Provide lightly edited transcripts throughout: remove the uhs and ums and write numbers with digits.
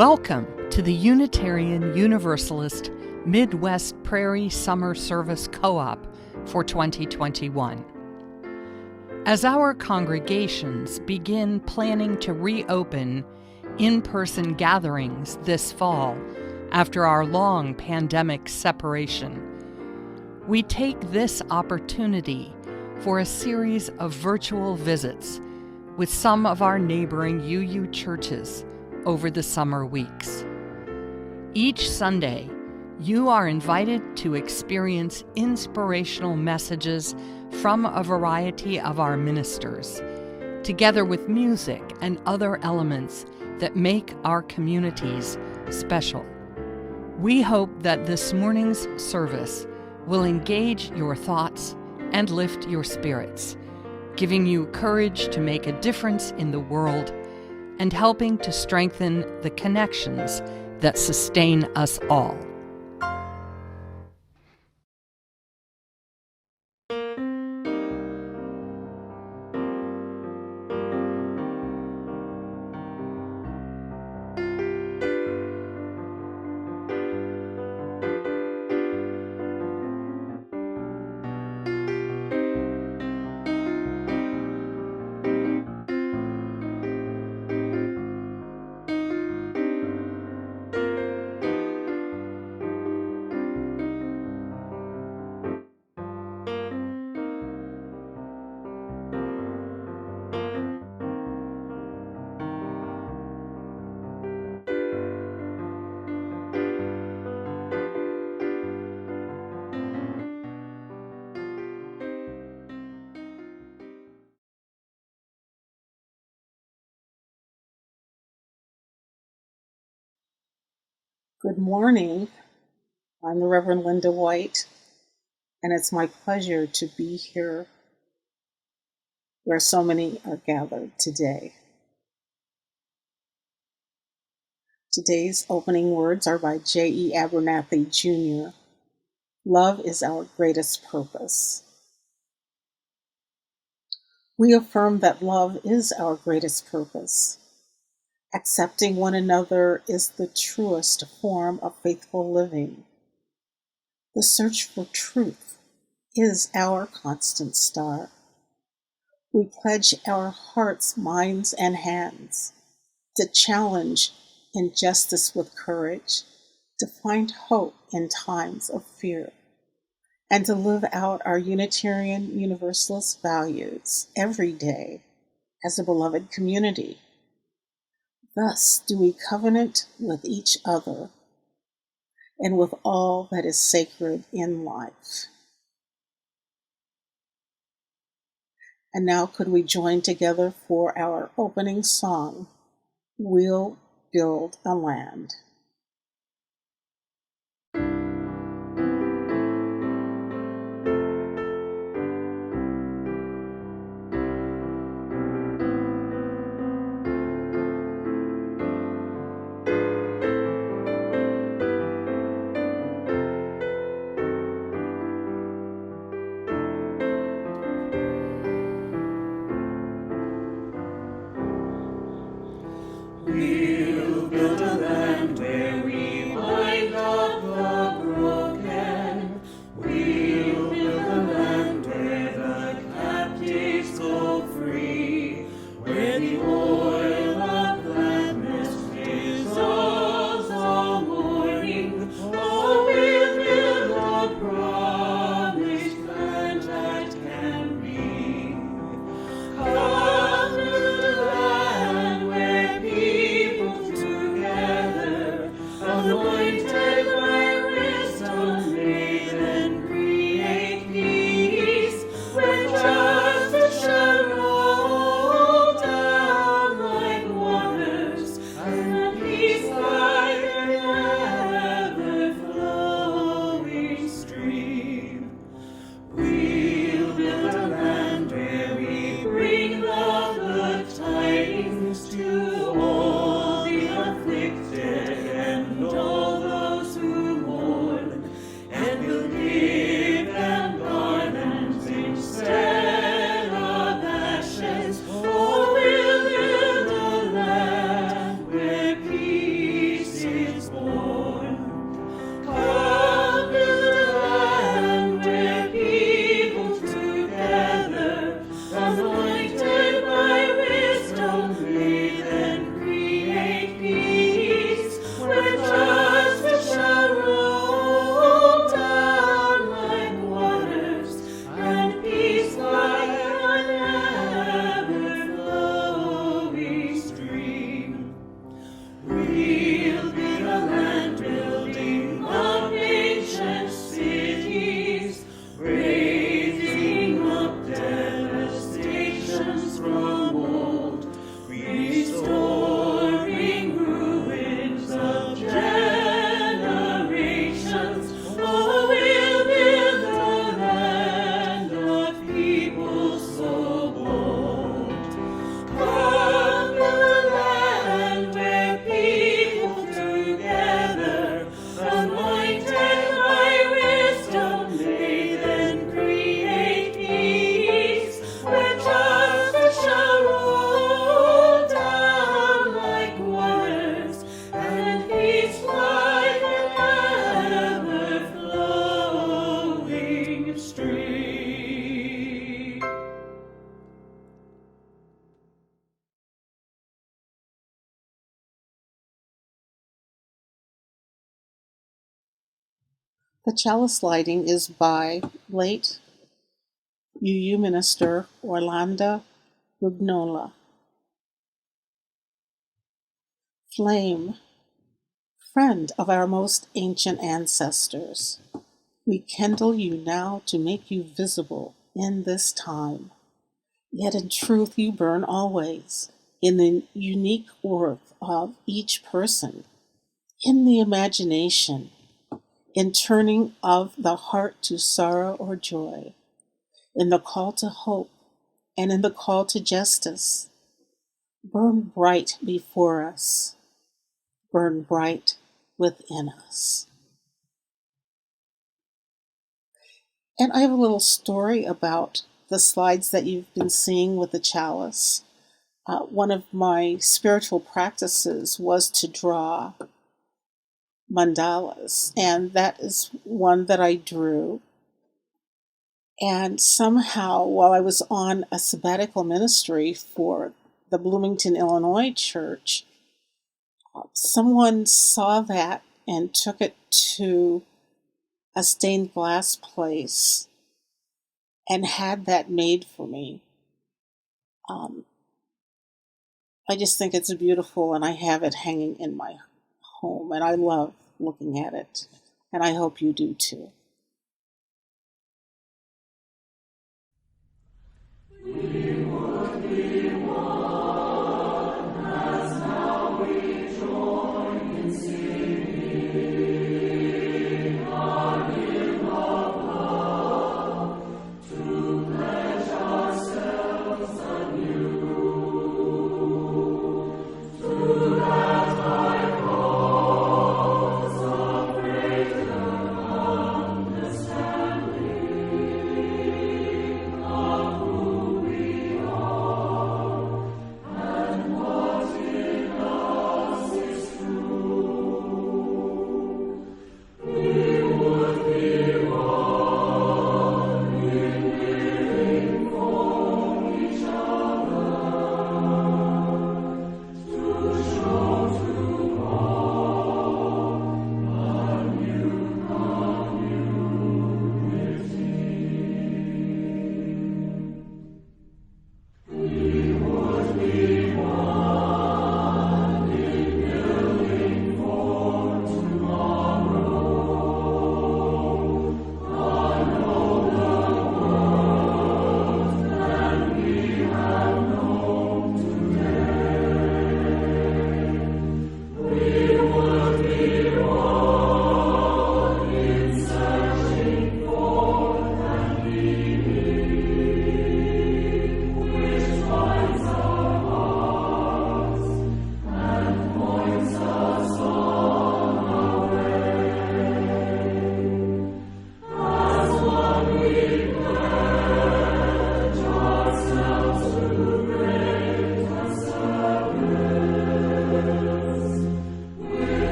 Welcome to the Unitarian Universalist Midwest Prairie Summer Service Co-op for 2021. As our congregations begin planning to reopen in-person gatherings this fall after our long pandemic separation, we take this opportunity for a series of virtual visits with some of our neighboring UU churches over the summer weeks. Each Sunday, you are invited to experience inspirational messages from a variety of our ministers, together with music and other elements that make our communities special. We hope that this morning's service will engage your thoughts and lift your spirits, giving you courage to make a difference in the world and helping to strengthen the connections that sustain us all. Good morning. I'm the Reverend Lynnda White, and it's my pleasure to be here where so many are gathered today. Today's opening words are by J.E. Abernathy Jr. Love is our greatest purpose. We affirm that love is our greatest purpose. Accepting one another is the truest form of faithful living. The search for truth is our constant star. We pledge our hearts, minds, and hands to challenge injustice with courage, to find hope in times of fear, and to live out our Unitarian Universalist values every day as a beloved community. Thus do we covenant with each other and with all that is sacred in life. And now could we join together for our opening song, We'll Build a Land. We'll build a land The chalice lighting is by late UU minister Orlando Rugnola. Flame, friend of our most ancient ancestors, we kindle you now to make you visible in this time. Yet in truth you burn always, in the unique worth of each person, in the imagination, in turning of the heart to sorrow or joy, in the call to hope, and in the call to justice. Burn bright before us, burn bright within us. And I have a little story about the slides that you've been seeing with the chalice. One of my spiritual practices was to draw mandalas, and that is one that I drew. And somehow, while I was on a sabbatical ministry for the Bloomington, Illinois church, someone saw that and took it to a stained glass place and had that made for me. I just think it's beautiful, and I have it hanging in my home, and I love looking at it, and I hope you do too.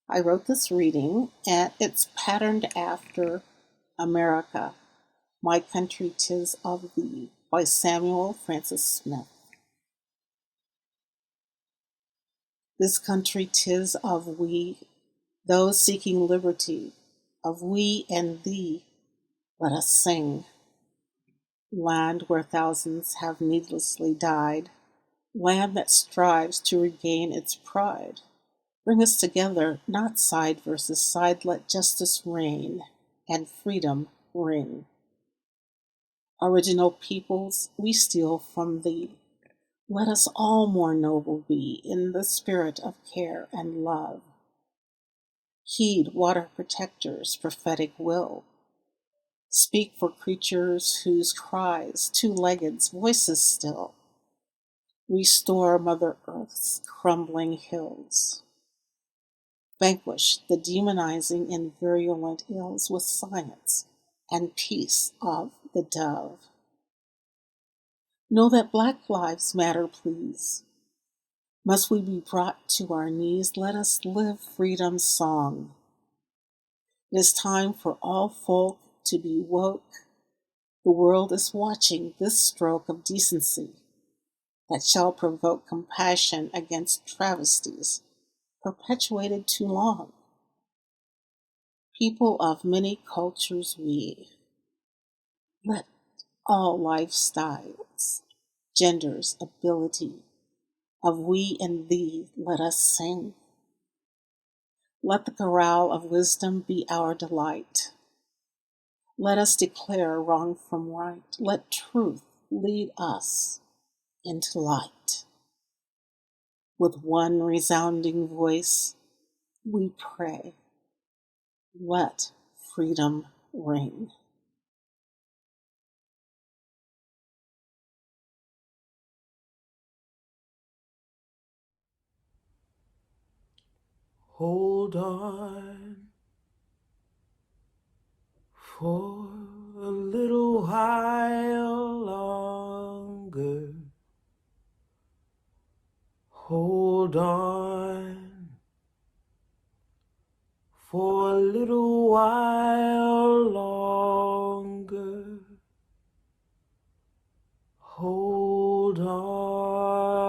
I wrote this reading, and it's patterned after America, My Country 'Tis of Thee by Samuel Francis Smith. This country 'tis of we, those seeking liberty, of we and thee, let us sing. Land where thousands have needlessly died, land that strives to regain its pride. Bring us together, not side versus side, let justice reign and freedom ring. Original peoples, we steal from thee. Let us all more noble be in the spirit of care and love. Heed water protectors' prophetic will. Speak for creatures whose cries, two-legged voices still. Restore Mother Earth's crumbling hills. Vanquish the demonizing and virulent ills with science and peace of the dove. Know that Black lives matter, please. Must we be brought to our knees? Let us live freedom's song. It is time for all folk to be woke. The world is watching this stroke of decency that shall provoke compassion against travesties perpetuated too long. People of many cultures we, let all lifestyles, genders, ability, of we and thee, let us sing. Let the chorale of wisdom be our delight. Let us declare wrong from right. Let truth lead us into light. With one resounding voice, we pray, let freedom ring. Hold on for a little while longer. Hold on for a little while longer. Hold on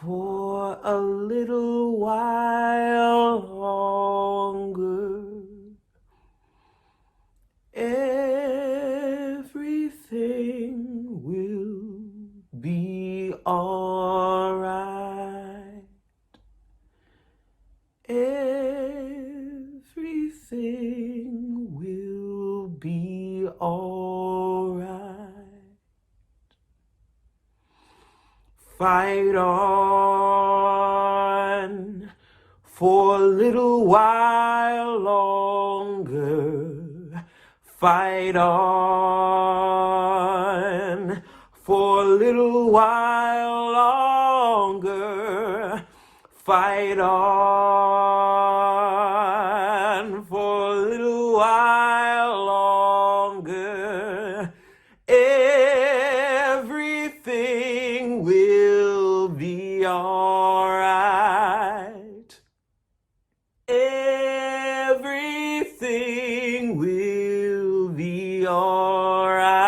for a little while longer. Everything will be alright. Everything will be alright. Fight on for a little while longer. Fight on for a little while longer. Fight on for a little while longer. Everything will be alright. Everything will be alright.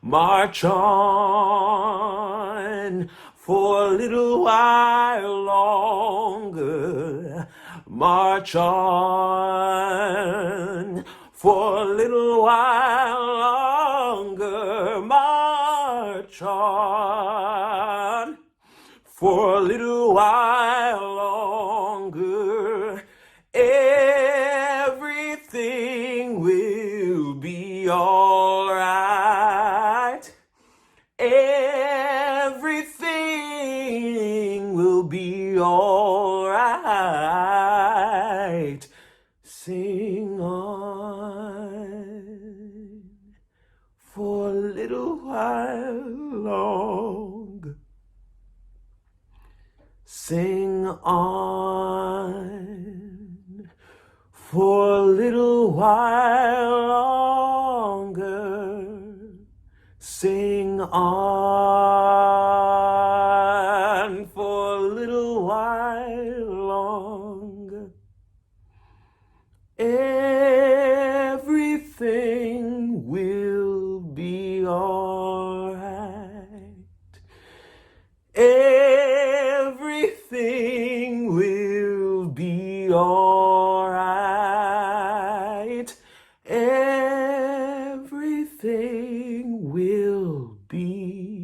March on for a little while longer. March on for a little while longer. March on for a little while longer. Everything will be alright. Everything will be alright. Sing on for a little while longer. Sing on for a little while longer. Sing on for a little while longer. Everything will be alright. Everything will be alright. Everything will be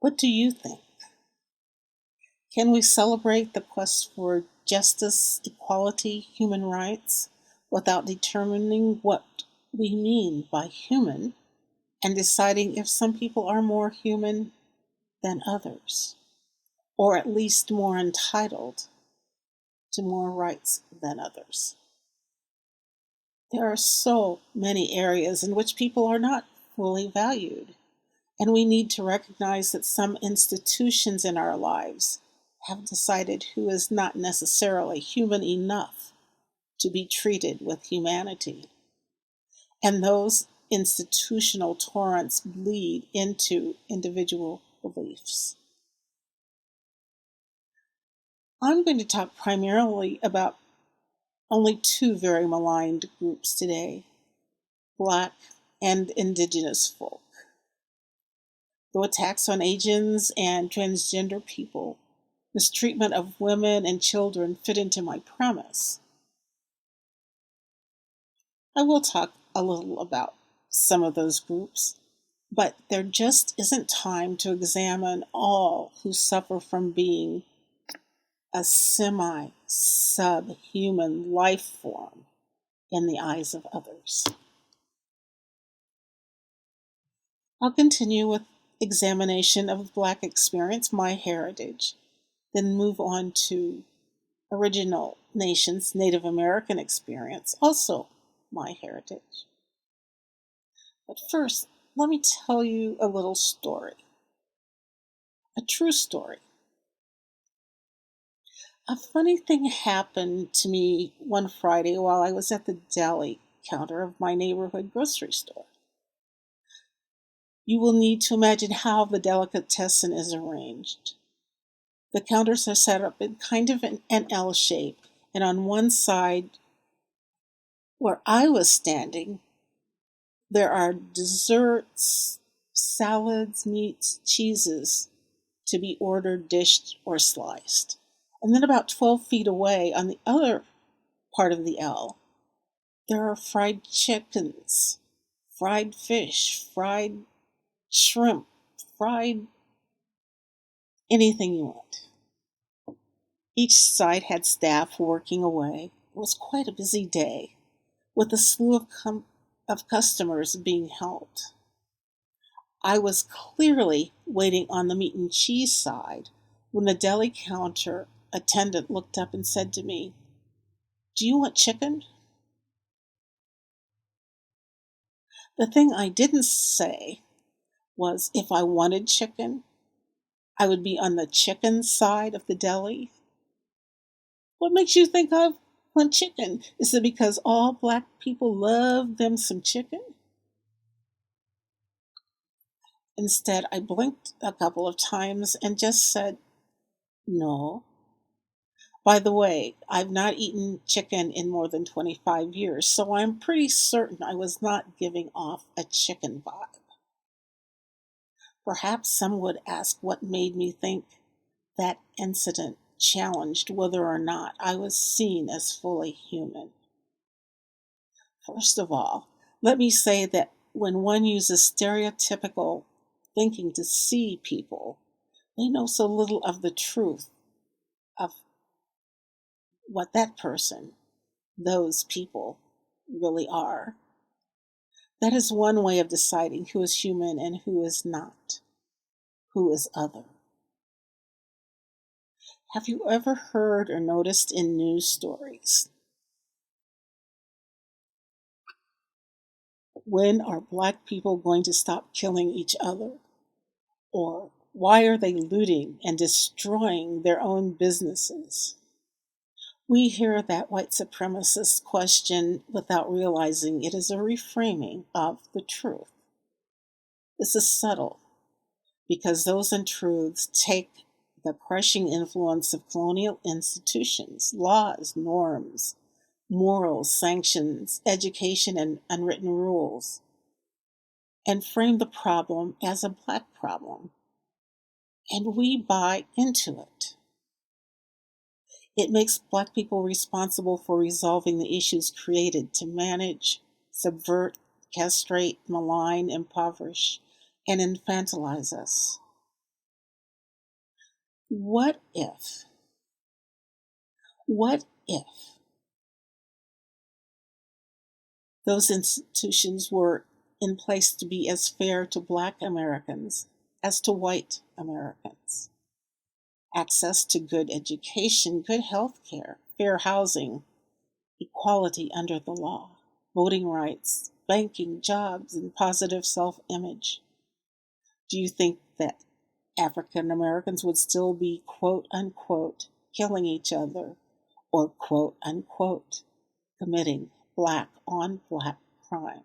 What do you think? Can we celebrate the quest for justice, equality, human rights without determining what we mean by human and deciding if some people are more human than others, or at least more entitled to more rights than others? There are so many areas in which people are not fully valued, and we need to recognize that some institutions in our lives have decided who is not necessarily human enough to be treated with humanity. And those institutional torrents bleed into individual beliefs. I'm going to talk primarily about only two very maligned groups today, Black and Indigenous folk. Though attacks on Asians and transgender people, mistreatment of women and children fit into my premise, I will talk a little about some of those groups, but there just isn't time to examine all who suffer from being a semi-subhuman life form in the eyes of others. I'll continue with examination of the Black experience, my heritage, then move on to Original Nations Native American experience, also my heritage. But first, let me tell you a little story, a true story. A funny thing happened to me one Friday while I was at the deli counter of my neighborhood grocery store. You will need to imagine how the delicatessen is arranged. The counters are set up in kind of an L shape, and on one side, where I was standing, there are desserts, salads, meats, cheeses to be ordered, dished, or sliced. And then about 12 feet away on the other part of the L, there are fried chickens, fried fish, fried shrimp, fried anything you want. Each side had staff working away. It was quite a busy day, with a slew of customers being helped. I was clearly waiting on the meat and cheese side when the deli counter attendant looked up and said to me, "Do you want chicken?" The thing I didn't say was if I wanted chicken, I would be on the chicken side of the deli. What makes you think I want chicken? Is it because all Black people love them some chicken? Instead, I blinked a couple of times and just said, "No. By the way, I've not eaten chicken in more than 25 years, so I'm pretty certain I was not giving off a chicken vibe." Perhaps some would ask what made me think that incident challenged whether or not I was seen as fully human. First of all, let me say that when one uses stereotypical thinking to see people, they know so little of the truth of what that person, those people, really are. That is one way of deciding who is human and who is not, who is other. Have you ever heard or noticed in news stories, when are Black people going to stop killing each other? Or why are they looting and destroying their own businesses? We hear that white supremacist question without realizing it is a reframing of the truth. This is subtle because those untruths take the crushing influence of colonial institutions, laws, norms, morals, sanctions, education, and unwritten rules, and frame the problem as a Black problem. And we buy into it. It makes Black people responsible for resolving the issues created to manage, subvert, castrate, malign, impoverish, and infantilize us. What if those institutions were in place to be as fair to Black Americans as to white Americans? Access to good education, good health care, fair housing, equality under the law, voting rights, banking, jobs, and positive self-image. Do you think that African Americans would still be, quote unquote, killing each other, or quote unquote, committing Black on Black crime?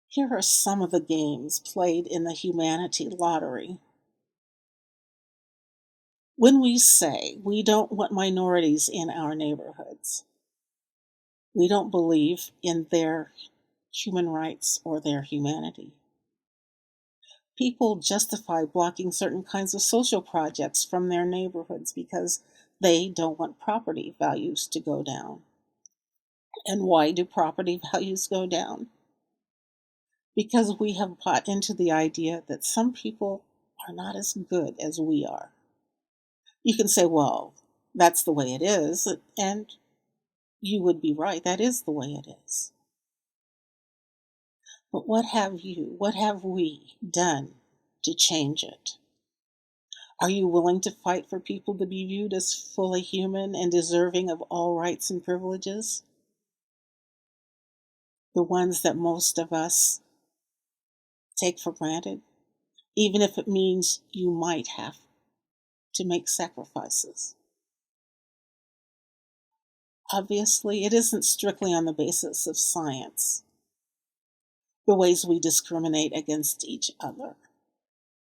Here are some of the games played in the humanity lottery. When we say we don't want minorities in our neighborhoods, we don't believe in their human rights or their humanity. People justify blocking certain kinds of social projects from their neighborhoods because they don't want property values to go down. And why do property values go down? Because we have bought into the idea that some people are not as good as we are. You can say, well, that's the way it is, and you would be right, that is the way it is. But what have we done to change it? Are you willing to fight for people to be viewed as fully human and deserving of all rights and privileges? The ones that most of us take for granted, even if it means you might have to make sacrifices. Obviously, it isn't strictly on the basis of science, the ways we discriminate against each other,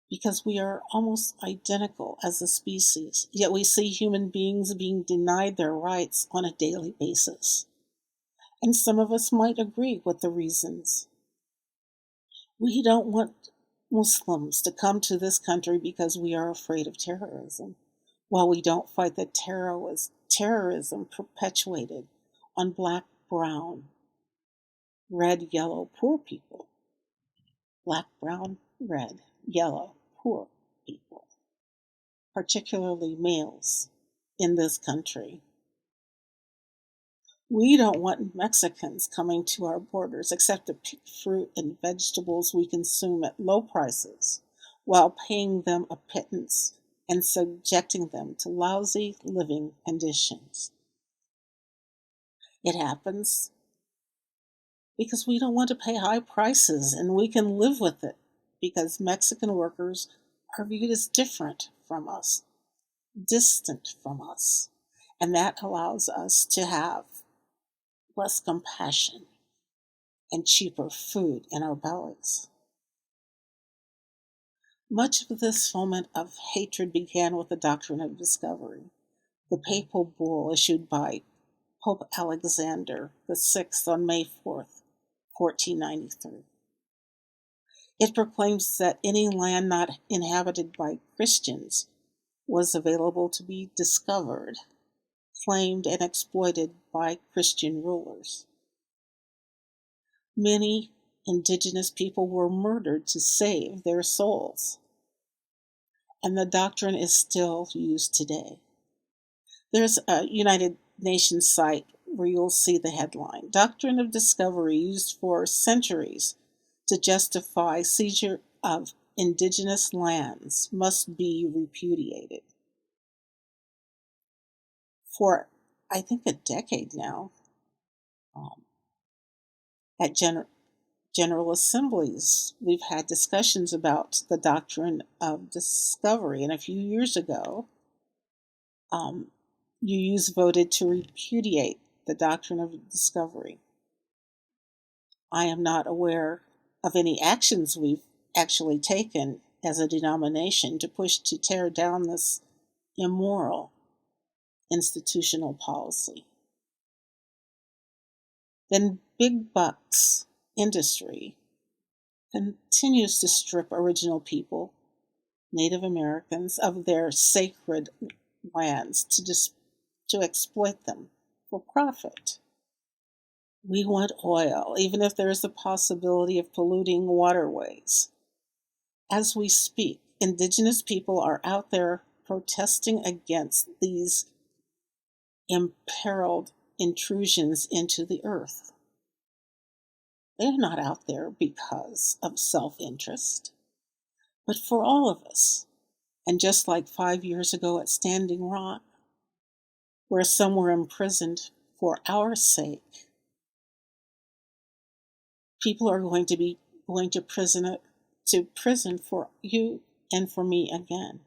because we are almost identical as a species, yet we see human beings being denied their rights on a daily basis. And some of us might agree with the reasons. We don't want Muslims to come to this country because we are afraid of terrorism, while we don't fight the terrorism perpetuated on Black, brown, red, yellow, poor people. Black, brown, red, yellow, poor people, particularly males in this country. We don't want Mexicans coming to our borders except to pick fruit and vegetables we consume at low prices, while paying them a pittance and subjecting them to lousy living conditions. It happens because we don't want to pay high prices, and we can live with it because Mexican workers are viewed as different from us, distant from us, and that allows us to have less compassion and cheaper food in our bellies. Much of this foment of hatred began with the doctrine of discovery, the papal bull issued by Pope Alexander VI on May 4th, 1493. It proclaims that any land not inhabited by Christians was available to be discovered, claimed, and exploited by Christian rulers. Many indigenous people were murdered to save their souls, and the doctrine is still used today. There's a United Nations site where you'll see the headline, Doctrine of Discovery used for centuries to justify seizure of indigenous lands must be repudiated. For, I think, a decade now, at General Assemblies, we've had discussions about the doctrine of discovery, and a few years ago, UUs voted to repudiate the doctrine of discovery. I am not aware of any actions we've actually taken as a denomination to push to tear down this immoral institutional policy. Then big bucks industry continues to strip original people, Native Americans, of their sacred lands to exploit them for profit. We want oil, even if there is a possibility of polluting waterways. As we speak, Indigenous people are out there protesting against these imperiled intrusions into the earth. They're not out there because of self-interest, but for all of us. And just like 5 years ago at Standing Rock, where some were imprisoned for our sake, people are going to prison for you and for me again.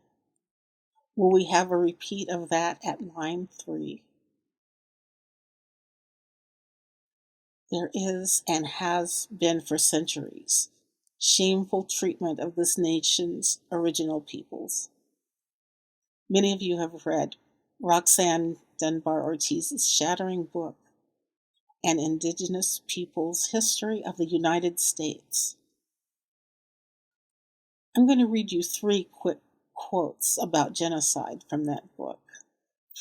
Will we have a repeat of that at line 3? There is and has been for centuries shameful treatment of this nation's original peoples. Many of you have read Roxanne Dunbar Ortiz's shattering book, An Indigenous Peoples' History of the United States. I'm going to read you 3 quick quotes about genocide from that book.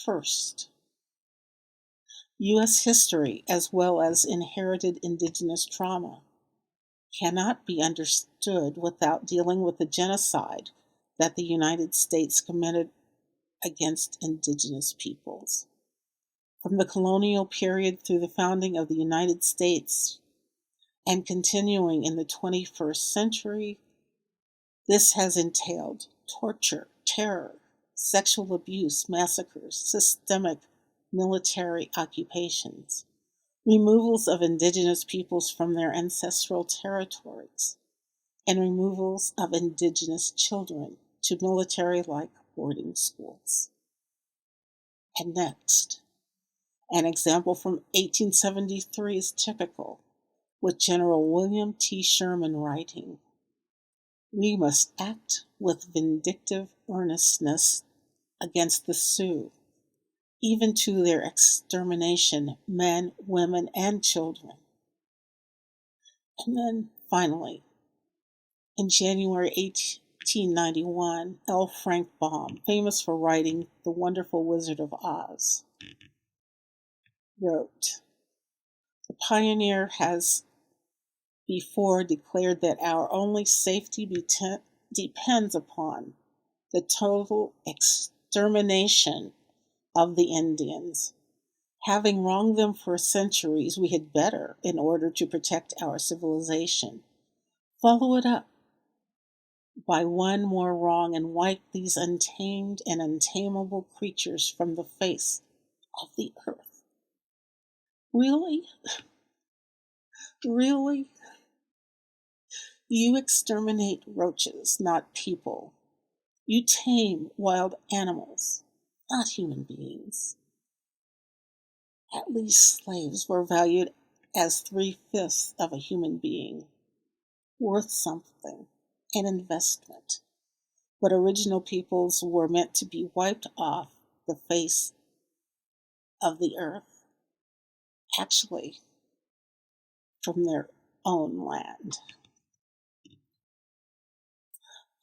First, U.S. history, as well as inherited indigenous trauma, cannot be understood without dealing with the genocide that the United States committed against indigenous peoples. From the colonial period through the founding of the United States and continuing in the 21st century, this has entailed torture, terror, sexual abuse, massacres, systemic military occupations, removals of indigenous peoples from their ancestral territories, and removals of indigenous children to military-like boarding schools. And next, an example from 1873 is typical, with General William T. Sherman writing, "We must act with vindictive earnestness against the Sioux, even to their extermination, men, women, and children." And then, finally, in January 1891, L. Frank Baum, famous for writing The Wonderful Wizard of Oz, wrote, "The pioneer has before declared that our only safety depends upon the total extermination of the Indians. Having wronged them for centuries, we had better, in order to protect our civilization, follow it up by one more wrong and wipe these untamed and untamable creatures from the face of the earth." Really? Really? You exterminate roaches, not people. You tame wild animals, not human beings. At least slaves were valued as 3/5 of a human being, worth something, an investment. But original peoples were meant to be wiped off the face of the earth, actually from their own land.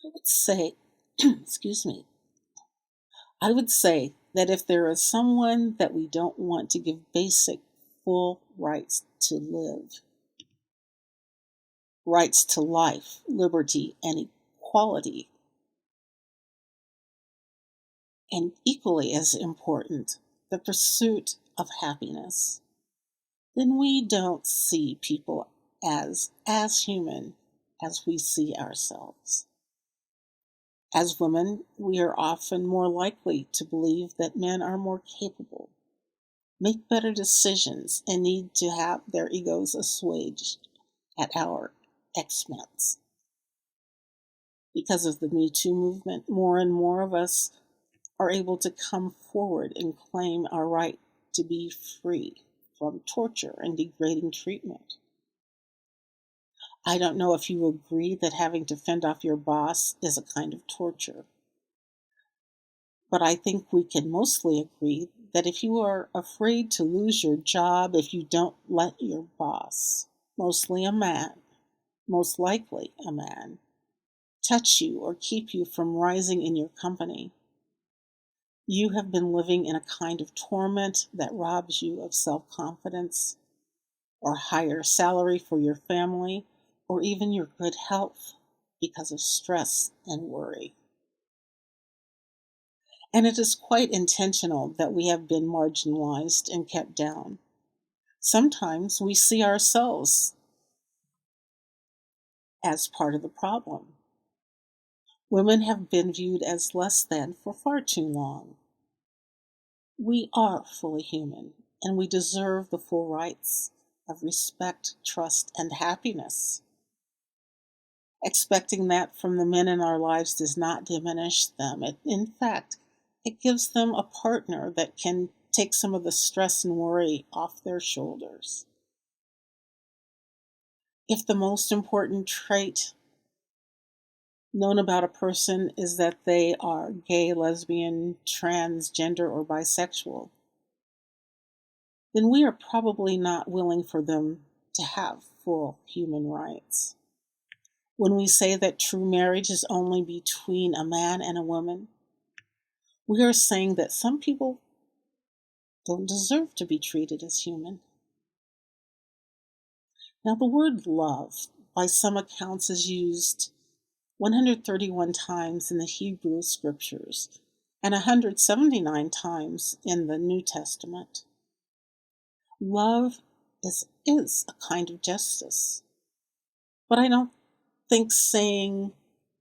I would say, excuse me, I would say that if there is someone that we don't want to give basic, full rights to live, rights to life, liberty, and equality, and equally as important, the pursuit of happiness, then we don't see people as human as we see ourselves. As women, we are often more likely to believe that men are more capable, make better decisions, and need to have their egos assuaged at our expense. Because of the Me Too movement, more and more of us are able to come forward and claim our right to be free from torture and degrading treatment. I don't know if you agree that having to fend off your boss is a kind of torture, but I think we can mostly agree that if you are afraid to lose your job if you don't let your boss, mostly a man, most likely a man, touch you or keep you from rising in your company, you have been living in a kind of torment that robs you of self-confidence or higher salary for your family, or even your good health because of stress and worry. And it is quite intentional that we have been marginalized and kept down. Sometimes we see ourselves as part of the problem. Women have been viewed as less than for far too long. We are fully human, and we deserve the full rights of respect, trust, and happiness. Expecting that from the men in our lives does not diminish them. In fact, it gives them a partner that can take some of the stress and worry off their shoulders. If the most important trait known about a person is that they are gay, lesbian, transgender, or bisexual, then we are probably not willing for them to have full human rights. When we say that true marriage is only between a man and a woman, we are saying that some people don't deserve to be treated as human. Now, the word love, by some accounts, is used 131 times in the Hebrew Scriptures and 179 times in the New Testament. Love is a kind of justice. But I don't think saying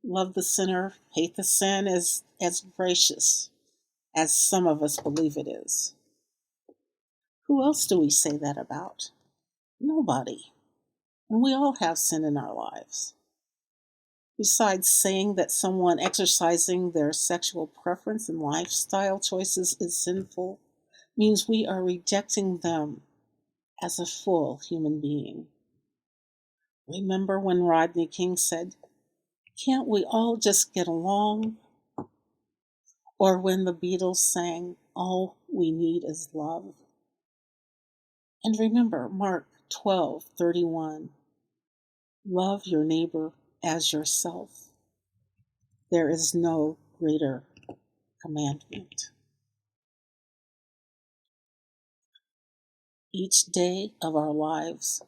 love the sinner, hate the sin is as gracious as some of us believe it is. Who else do we say that about? Nobody. And we all have sin in our lives. Besides, saying that someone exercising their sexual preference and lifestyle choices is sinful means we are rejecting them as a full human being. Remember when Rodney King said, "Can't we all just get along?" Or when the Beatles sang, "All we need is love." And remember Mark 12:31, "Love your neighbor as yourself. There is no greater commandment." Each day of our lives,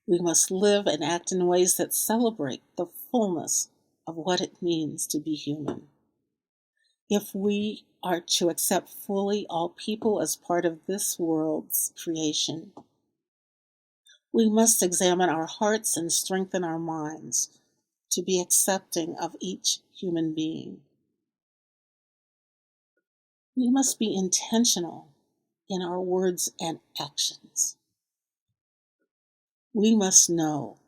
we must live and act in ways that celebrate the fullness of what it means to be human. If we are to accept fully all people as part of this world's creation, we must examine our hearts and strengthen our minds to be accepting of each human being. We must be intentional in our words and actions. We must know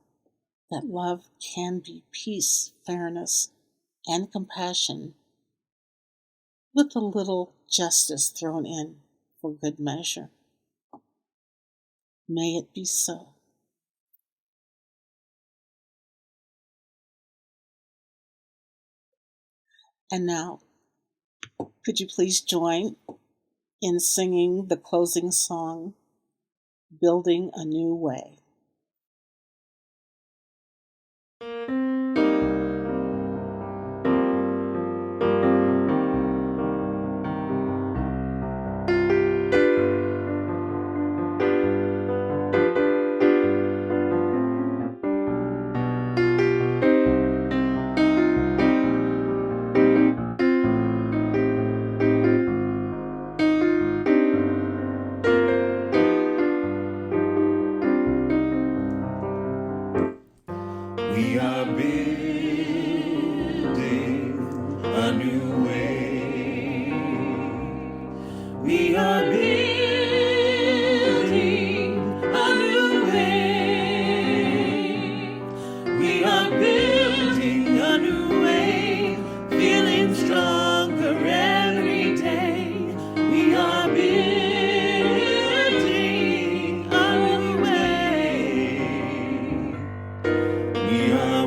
that love can be peace, fairness, and compassion with a little justice thrown in for good measure. May it be so. And now, could you please join in singing the closing song, "Building a New Way"? We are building a new way. We are building a new way. We are building a new way, feeling stronger every day. We are building a new way. We are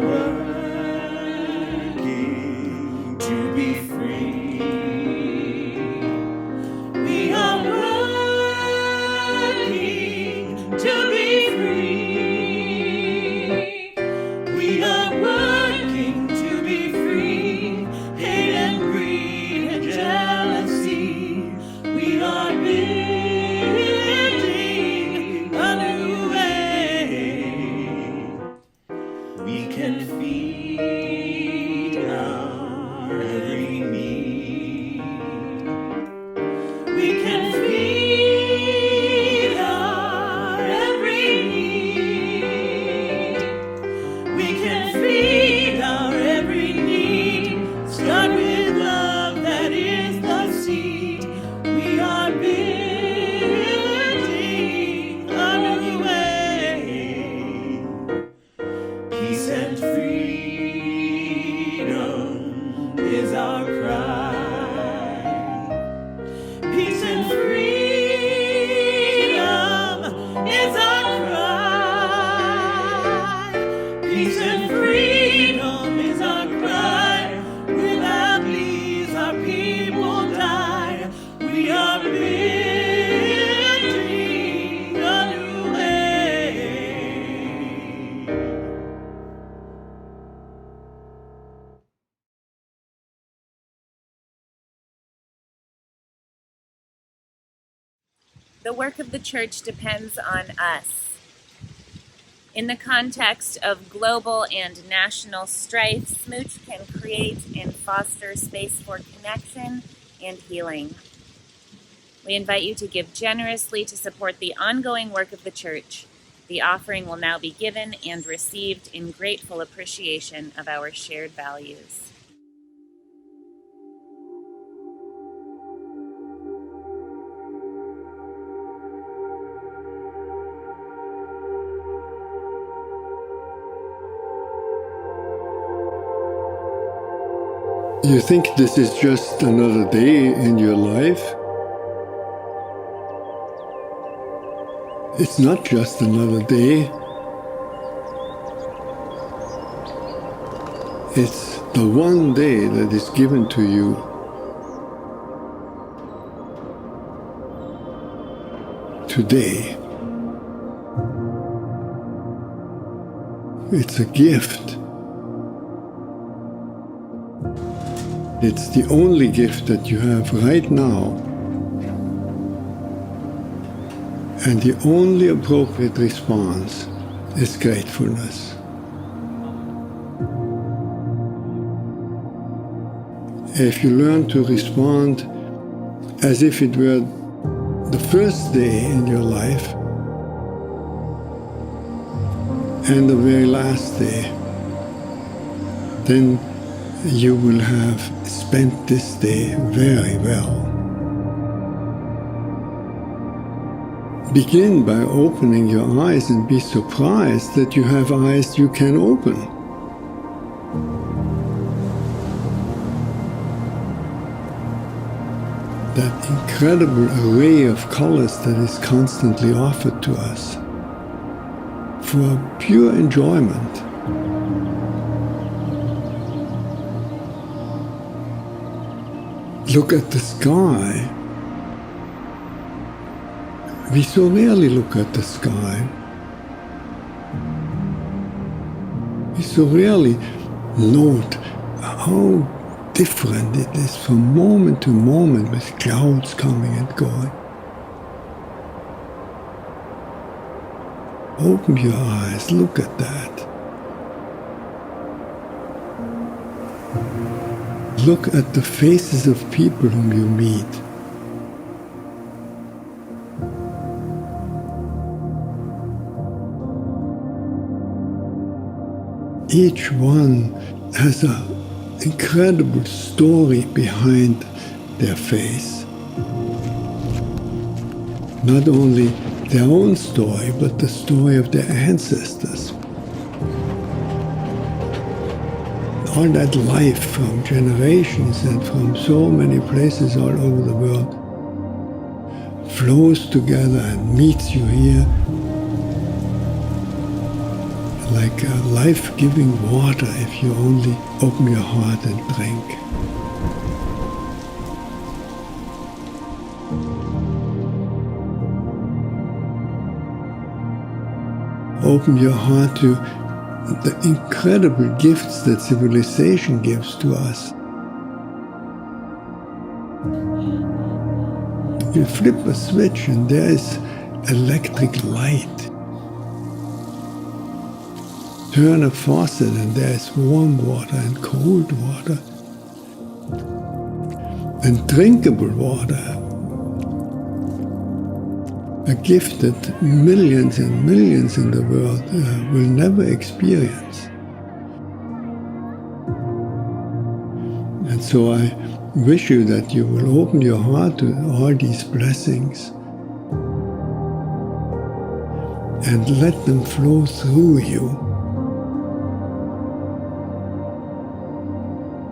the work of the Church depends on us. In the context of global and national strife, SMUUCh can create and foster space for connection and healing. We invite you to give generously to support the ongoing work of the Church. The offering will now be given and received in grateful appreciation of our shared values. You think this is just another day in your life? It's not just another day. It's the one day that is given to you. Today. It's a gift. It's the only gift that you have right now. And the only appropriate response is gratefulness. If you learn to respond as if it were the first day in your life and the very last day, then you will have spent this day very well. Begin by opening your eyes and be surprised that you have eyes you can open. That incredible array of colors that is constantly offered to us for pure enjoyment. Look at the sky. We so rarely look at the sky. We so rarely note how different it is from moment to moment with clouds coming and going. Open your eyes, look at that. Look at the faces of people whom you meet. Each one has an incredible story behind their face. Not only their own story, but the story of their ancestors. All that life from generations and from so many places all over the world flows together and meets you here like a life-giving water if you only open your heart and drink. Open your heart to the incredible gifts that civilization gives to us. You flip a switch and there is electric light. Turn a faucet and there is warm water and cold water and drinkable water. A gift that millions and millions in the world will never experience. And so I wish you that you will open your heart to all these blessings and let them flow through you.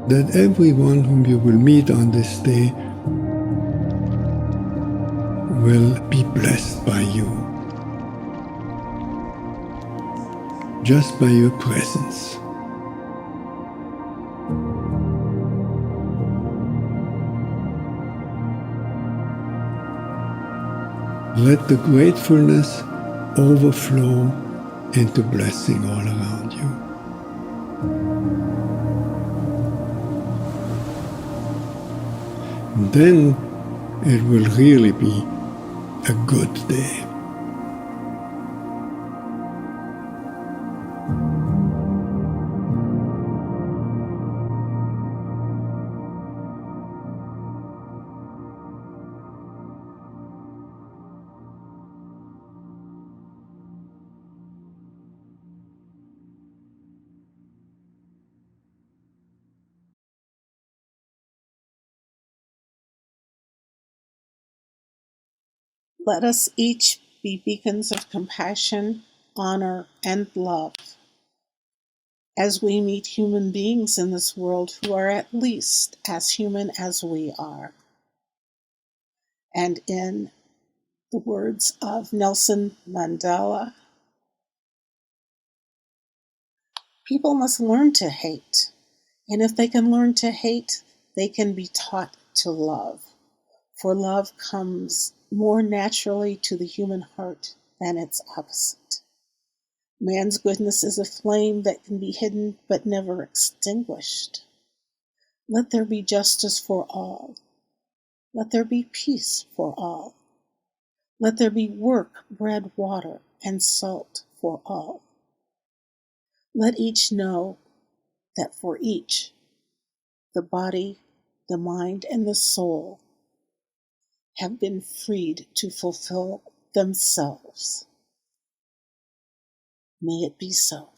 That everyone whom you will meet on this day will be blessed by you, just by your presence. Let the gratefulness overflow into blessing all around you. And then it will really be a good day. Let us each be beacons of compassion, honor, and love as we meet human beings in this world who are at least as human as we are. And in the words of Nelson Mandela, people must learn to hate. And if they can learn to hate, they can be taught to love. For love comes more naturally to the human heart than its opposite. Man's goodness is a flame that can be hidden but never extinguished. Let there be justice for all. Let there be peace for all. Let there be work, bread, water, and salt for all. Let each know that for each, the body, the mind, and the soul have been freed to fulfill themselves. May it be so.